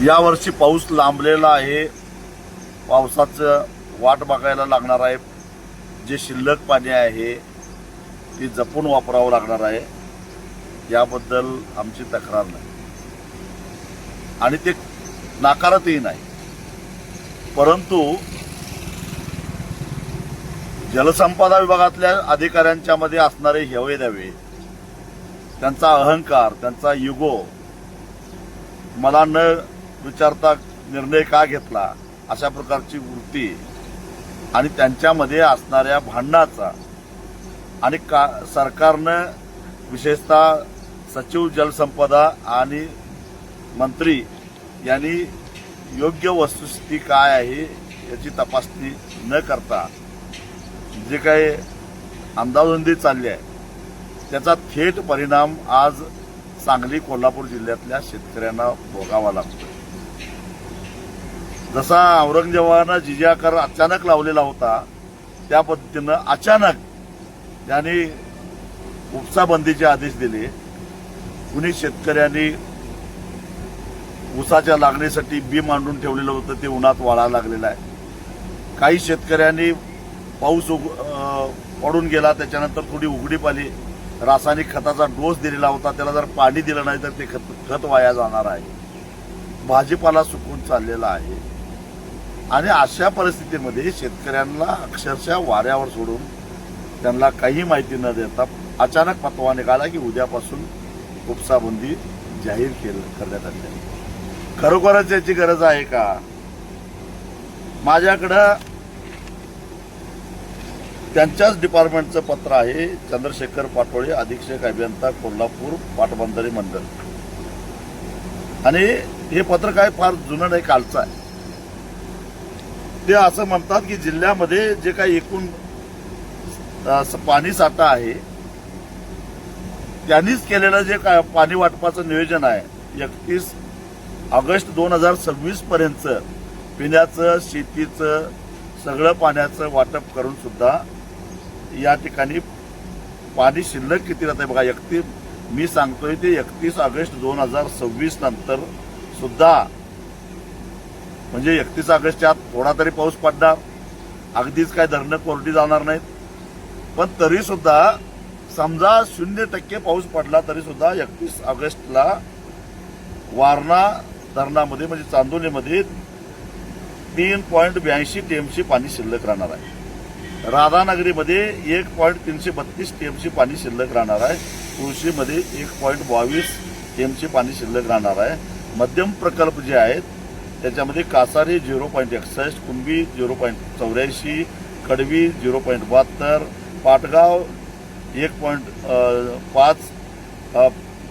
यावर्षी पाऊस लांबलेला आहे. पावसाचं वाट बघायला लागणार आहे. जे शिल्लक पाणी आहे ते जपून वापरावं लागणार आहे. याबद्दल आमची तक्रार नाही आणि ते नाकारतही नाही. परंतु जलसंपदा विभागातल्या अधिकाऱ्यांच्या मध्ये असणारे हेवेदावे, त्यांचा अहंकार, त्यांचा युगो, मला न विचारता निर्णय का घेतला अशा प्रकारची वृत्ती आणि त्यांच्यामध्ये असणाऱ्या भांडणाचा आणि सरकारनं विशेषतः सचिव जलसंपदा आणि मंत्री यांनी योग्य वस्तुस्थिती काय आहे याची तपासणी न करता जे काही अंदाजबंदी चालली आहे त्याचा थेट परिणाम आज सांगली, कोल्हापूर जिल्ह्यातल्या शेतकऱ्यांना भोगावा लागतो. जसा औरंगजेबानं जिजिया कर अचानक लावलेला होता त्या पद्धतीनं अचानक त्यांनी उपसा बंदीचे आदेश दिले. कुणी शेतकऱ्यांनी ऊसाच्या लागणीसाठी बी मांडून ठेवलेलं होतं ते उन्हात वाळायला लागलेलं आहे. काही शेतकऱ्यांनी पाऊस पडून गेला, त्याच्यानंतर थोडी उघडीप आली, रासायनिक खताचा डोस दिलेला होता, त्याला जर पाणी दिलं नाही तर ते खत वाया जाणार आहे. भाजीपाला सुकून चाललेला आहे आणि अशा परिस्थितीमध्ये शेतकऱ्यांना अक्षरशः वाऱ्यावर सोडून त्यांना काही माहिती न देता अचानक फतवा निघाला की उद्यापासून उपसाबंदी जाहीर करण्यात आली आहे. खरोखरच याची गरज आहे का? माझ्याकडं त्यांच्याच डिपार्टमेंटचं पत्र आहे. चंद्रशेखर पाटोळे, अधीक्षक अभियंता, कोल्हापूर पाटबंधारे मंडळ. आणि हे पत्र काय फार जुनं नाही, कालचं आहे. ते असं म्हणतात की जिल्ह्यामध्ये जे काही एकूण पाणी साठा आहे त्यांनीच केलेलं जे काय पाणी वाटपाचं नियोजन आहे 31 ऑगस्ट 2026 पर्यंत पिण्याचं, शेतीचं सगळं पाण्याचं वाटप करून सुद्धा या ठिकाणी पाणी शिल्लक किती राहत आहे बघा. मी सांगतोय ते 31 ऑगस्ट 2026 नंतर सुद्धा, म्हणजे 31 ऑगस्टच्या आत थोडा तरी पाऊस पडणार, अगदीच काय धरणं कोरडी जाणार नाहीत. पण तरी सुद्धा समजा 0% पाऊस पडला तरी सुद्धा 31 ऑगस्टला वारणा धरणामध्ये म्हणजे चांदोलीमध्ये 3.82 टीएमसी पाणी शिल्लक राहणार आहे. राधानगरीमध्ये 1.332 टीएमसी पाणी शिल्लक राहणार आहे. तुळशीमध्ये 1.22 टीएमसी पाणी शिल्लक राहणार आहे. मध्यम प्रकल्प जे आहेत त्याच्यामध्ये कासारी 0.61, कुंभी 0.84, कडवी 0.72, पाटगाव 1.5,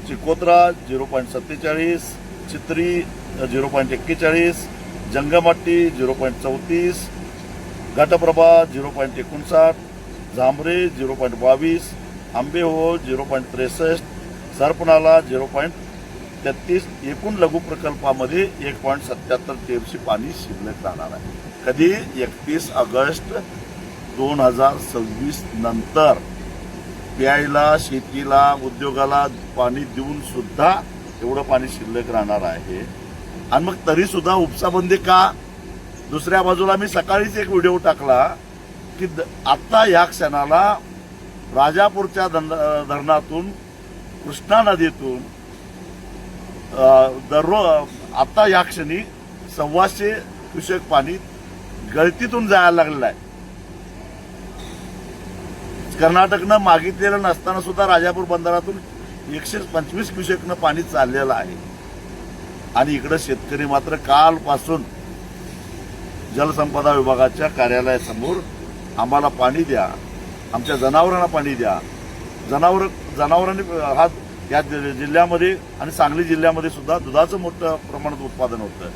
चिकोत्रा 0.47, चित्री 0.41, जंगमट्टी 0.34, घटप्रभा 0.59, झांबरे 0.22, आंबेहोळ 0.63, सरपणाला 0.33. एकूण लघु प्रकल्पामध्ये 1.77 टीएमसी पाणी शिल्लक राहणार आहे. कधी 31 ऑगस्ट 2026 नंतर प्यायला, शेतीला, उद्योगाला पाणी देऊन सुद्धा एवढं पाणी शिल्लक राहणार आहे. आणि मग तरी सुद्धा उपसाबंदी का? दुसऱ्या बाजूला मी सकाळीच एक व्हिडिओ टाकला की आता या क्षणाला राजापूरच्या धरणातून, कृष्णा नदीतून आता या क्षणी 125 क्युसेक पाणी गळतीतून जायला लागलेलं आहे. कर्नाटकनं मागितलेलं नसताना सुद्धा राजापूर बंदरातून 125 क्युसेकनं पाणी चाललेलं आहे. आणि इकडे शेतकरी मात्र कालपासून जलसंपदा विभागाच्या कार्यालयासमोर आम्हाला पाणी द्या, आमच्या जनावरांना पाणी द्या. जनावरांनी हा या जिल्ह्यामध्ये आणि सांगली जिल्ह्यामध्ये सुद्धा दुधाचं मोठं प्रमाणात उत्पादन होतं.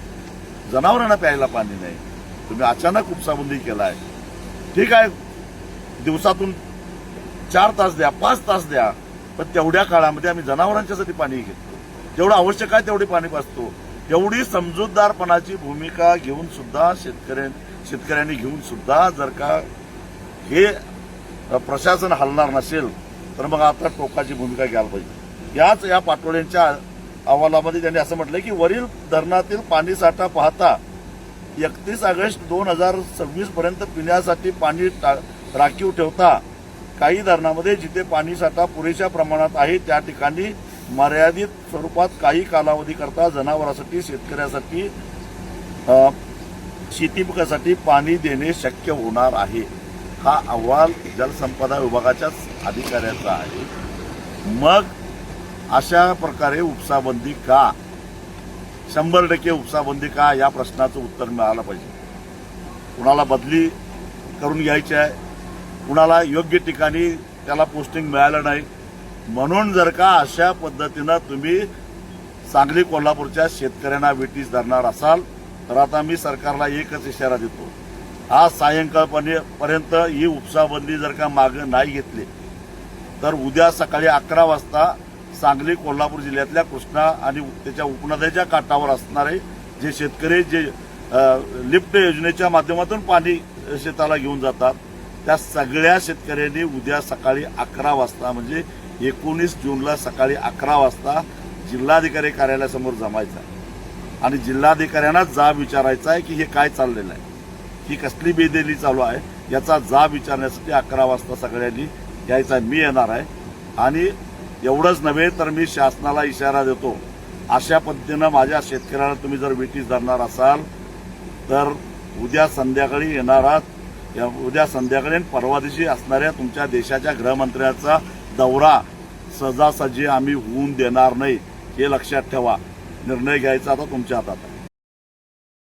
जनावरांना प्यायला पाणी नाही. तुम्ही अचानक उपसाबंदी केलाय, ठीक आहे, दिवसातून 4 तास द्या, 5 तास द्या, पण तेवढ्या काळामध्ये आम्ही जनावरांच्यासाठी पाणी घेतो. जेवढं आवश्यक आहे तेवढी पाणी पाजतो. एवढी समजूतदारपणाची भूमिका घेऊन सुद्धा शेतकऱ्यांनी घेऊन सुद्धा जर का हे प्रशासन हलणार नसेल तर मग आता टोकाची भूमिका घ्यायला पाहिजे. या पाटोळ्यांच्या अहवालामध्ये त्यांनी असं म्हटलंय की वरील धरणातील पाणीसाठा पाहता 31 ऑगस्ट 2026 पर्यंत पिण्यासाठी पाणी राखीव ठेवता काही धरणामध्ये जिथे पाणीसाठा पुरेशा प्रमाणात आहे त्या ठिकाणी मर्यादित स्वरूपात काही कालावधीकरता जनावरांसाठी शेतकऱ्यासाठी शेती पिकासाठी पाणी देणे शक्य होणार आहे. हा अहवाल जलसंपदा विभागाच्याच अधिकाऱ्याचा आहे. मग अशा प्रकारे उपसाबंदी का, 100% उपसाबंदी का, या प्रश्नाचं उत्तर मिळालं पाहिजे. कुणाला बदली करून घ्यायची आहे, कुणाला योग्य ठिकाणी त्याला पोस्टिंग मिळालं नाही, म्हणून जर का अशा पद्धतीनं तुम्ही सांगली कोल्हापूरच्या शेतकऱ्यांना वेठीस धरणार असाल तर आता मी सरकारला एकच इशारा देतो. आज सायंकाळपर्यंत ही उपसाबंदी जर का मागे नाही घेतली तर उद्या सकाळी 11 वाजता सांगली कोल्हापूर जिल्ह्यातल्या कृष्णा आणि त्याच्या उपनद्याच्या काठावर असणारे जे शेतकरी जे लिफ्ट योजनेच्या माध्यमातून पाणी शेताला घेऊन जातात त्या सगळ्या शेतकऱ्यांनी उद्या सकाळी 11 वाजता म्हणजे 19 जूनला सकाळी 11 वाजता जिल्हाधिकारी कार्यालयासमोर जमायचं आणि जिल्हाधिकाऱ्यांना जाब विचारायचा आहे की हे काय चाललेलं आहे, ही कसली बेदली चालू आहे, याचा जाब विचारण्यासाठी 11 वाजता सगळ्यांनी यायचा. मी येणार आहे. आणि एवढंच नव्हे तर मी शासनाला इशारा देतो, अशा पद्धतीनं माझ्या शेतकऱ्याला तुम्ही जर वेठीस धरणार असाल तर उद्या संध्याकाळी उद्या संध्याकाळी आणि परवा दिवशी असणाऱ्या तुमच्या देशाच्या गृहमंत्र्याचा दौरा सहजासहजी आम्ही होऊन देणार नाही, हे लक्षात ठेवा. निर्णय घ्यायचा आता तुमच्या हातात आहे.